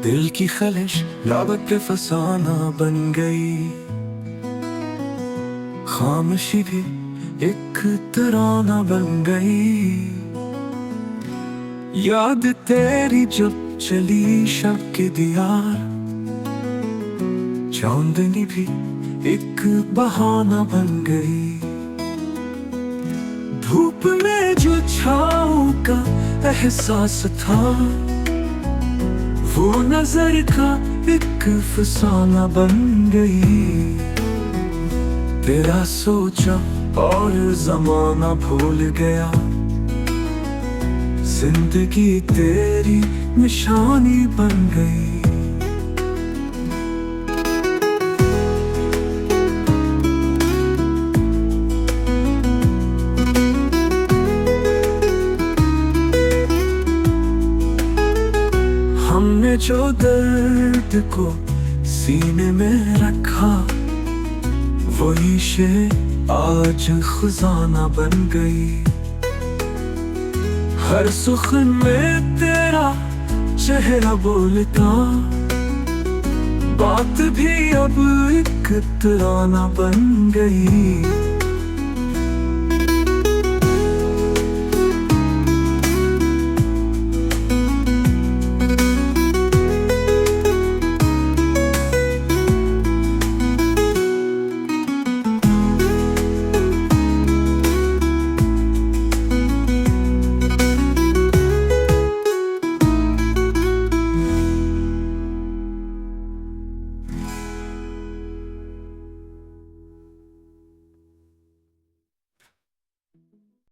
दिल की खलिश लाबत पे फसाना बन गई। खामोशी भी एक तराना बन गई। याद तेरी जब चली शब की दीवार, चांदनी भी एक बहाना बन गई। धूप में जो छाँव का एहसास था, वो नजर का एक फसाना बन गई। तेरा सोचा और जमाना भूल गया, जिंदगी तेरी निशानी बन गई। हमने जो दर्द को सीने में रखा, वही शेर आज खजाना बन गई। हर सुखन में तेरा चेहरा बोलता, बात भी अब एक तराना बन गई।